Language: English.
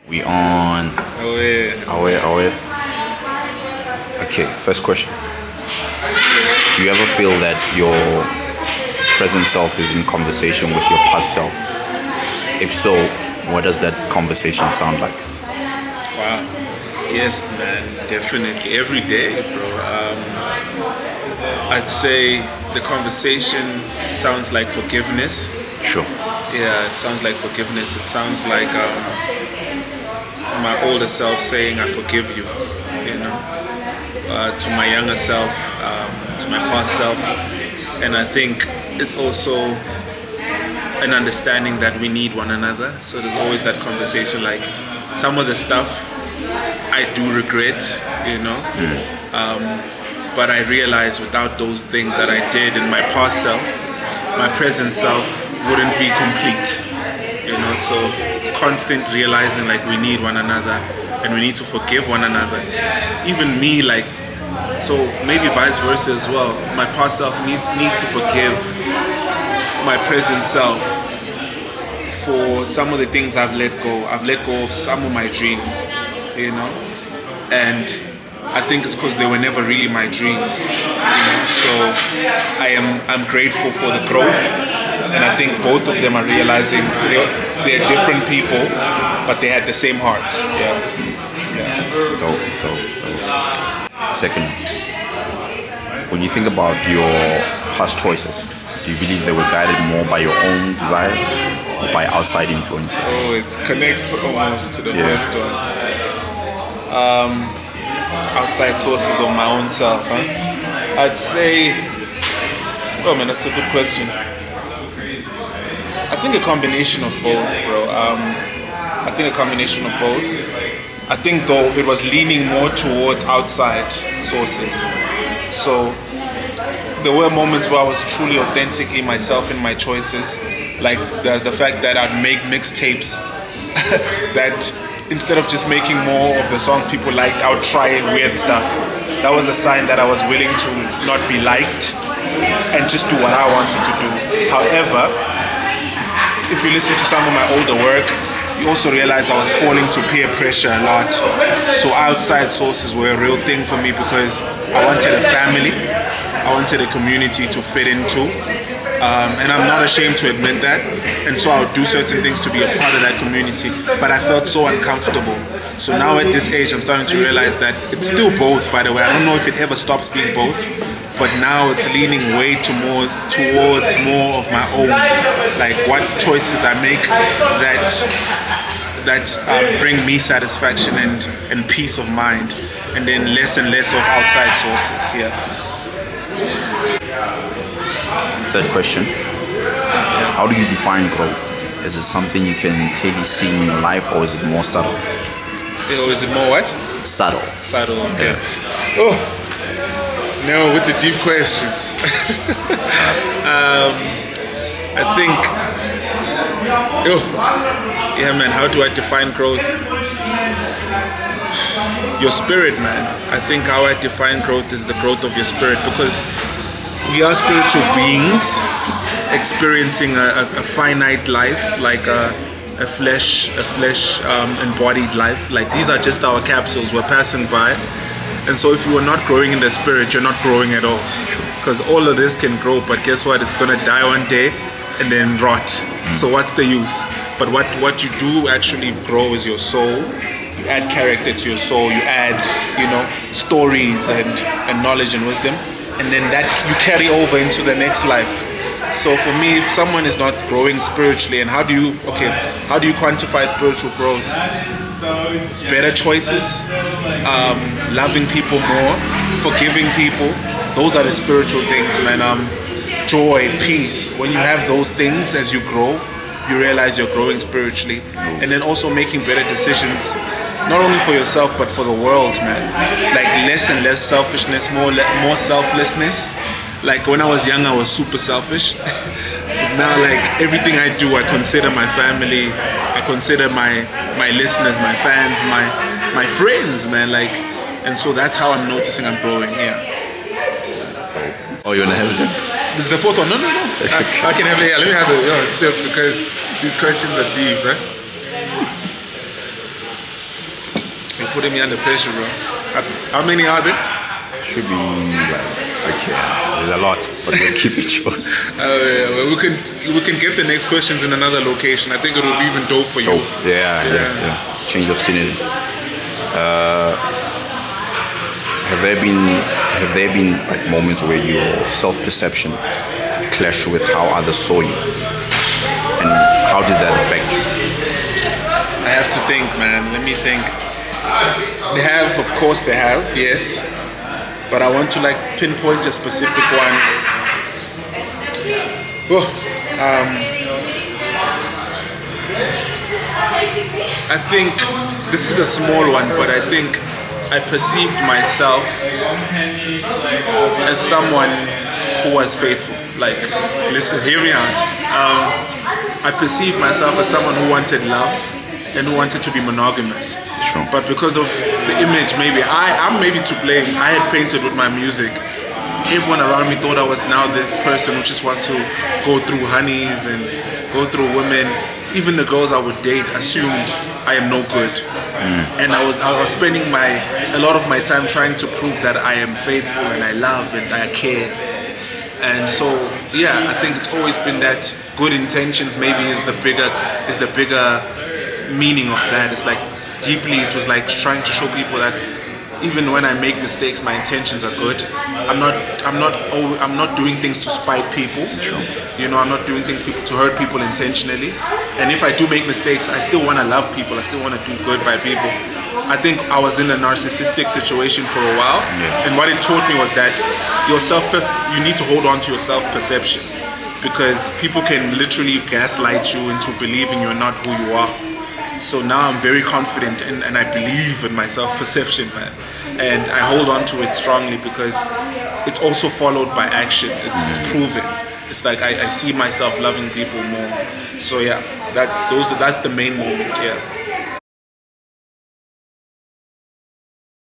We on. Oh yeah. Away. Okay, first question. Do you ever feel that your present self is in conversation with your past self? If so, what does that conversation sound like? Wow. Yes, man. Definitely. Every day, bro. I'd say the conversation sounds like forgiveness. Sure. Yeah, it sounds like forgiveness. It sounds like my older self saying, "I forgive you," you know, to my younger self, to my past self. And I think it's also an understanding that we need one another. So there's always that conversation, like some of the stuff I do regret, you know, but I realize without those things that I did in my past self, my present self wouldn't be complete. You know, so it's constant realizing like we need one another and we need to forgive one another. Even me, like, so maybe vice versa as well. My past self needs to forgive my present self for some of the things I've let go. I've let go of some of my dreams, you know, and I think it's because they were never really my dreams, you know. So I'm grateful for the growth, and I think both of them are realizing they're different people, but they had the same heart. Yeah. Dope. Second, when you think about your past choices, do you believe they were guided more by your own desires or by outside influences? Oh, it connects almost to the first one. Outside sources or my own self, huh? I'd say, oh man, that's a good question. I think a combination of both, bro. I think a combination of both. I think though it was leaning more towards outside sources. So there were moments where I was truly authentically myself in my choices. Like the fact that I'd make mixtapes that instead of just making more of the songs people liked, I would try weird stuff. That was a sign that I was willing to not be liked and just do what I wanted to do. However, if you listen to some of my older work, you also realize I was falling to peer pressure a lot. So outside sources were a real thing for me because I wanted a family, I wanted a community to fit into. And I'm not ashamed to admit that. And so I would do certain things to be a part of that community. But I felt so uncomfortable. So now at this age, I'm starting to realize that it's still both, by the way. I don't know if it ever stops being both. But now it's leaning way towards more of my own. Like what choices I make that bring me satisfaction and peace of mind. And then less and less of outside sources, yeah. Third question. How do you define growth? Is it something you can clearly see in your life, or is it more subtle? Or is it more what? Subtle. Subtle, okay. Yeah. Oh, no, with the deep questions. I think, yeah, man, how do I define growth? Your spirit, man. I think how I define growth is the growth of your spirit, because we are spiritual beings experiencing a finite life, like a flesh embodied life. Like these are just our capsules, we're passing by. And so if you are not growing in the spirit, you're not growing at all. Because all of this can grow, but guess what? It's gonna die one day and then rot. So what's the use? But what you do actually grow is your soul. You add character to your soul, you add, you know, stories and knowledge and wisdom. And then that you carry over into the next life. So for me, if someone is not growing spiritually, and how do you quantify spiritual growth? Better choices, loving people more, forgiving people. Those are the spiritual things, man. Joy, peace. When you have those things as you grow, you realize you're growing spiritually. And then also making better decisions, not only for yourself but for the world, man. Like less and less selfishness, more selflessness. Like when I was young, I was super selfish. But now, like everything I do, I consider my family, I consider my listeners, my fans, my friends, man. Like, and so that's how I'm noticing I'm growing. Yeah. Oh, you wanna have it? This is the fourth one. No. I can have it. Yeah, let me have it. Sip, because these questions are deep, right? putting me under pressure, bro. How many are there? Should be okay. There's a lot, but we'll keep it short. Yeah, well, we can get the next questions in another location. I think it will be even dope for you. Dope. Yeah. Change of scenery. Have there been like moments where your self-perception clashed with how others saw you, and how did that affect you? I have to think, man. Let me think. They have, of course, they have. Yes. But I want to like pinpoint a specific one. I think this is a small one, but I think I perceived myself as someone who was faithful. Like, listen, hear me out. I perceived myself as someone who wanted love and who wanted to be monogamous. Sure. But because of the image, maybe I'm maybe to blame. I had painted with my music. Everyone around me thought I was now this person who just wants to go through honeys and go through women. Even the girls I would date assumed I am no good. And I was spending a lot of my time trying to prove that I am faithful and I love and I care. And so yeah, I think it's always been that good intentions maybe is the bigger meaning of that. It's like deeply it was like trying to show people that even when I make mistakes, my intentions are good. I'm not doing things to spite people. Sure. You know, I'm not doing things to hurt people intentionally. And if I do make mistakes, I still want to love people. I still want to do good by people. I think I was in a narcissistic situation for a while, and what it taught me was that you need to hold on to your self-perception, because people can literally gaslight you into believing you're not who you are. So now I'm very confident and I believe in my self-perception, man. And I hold on to it strongly because it's also followed by action. It's proven. It's like I see myself loving people more. So yeah, that's the main moment, yeah.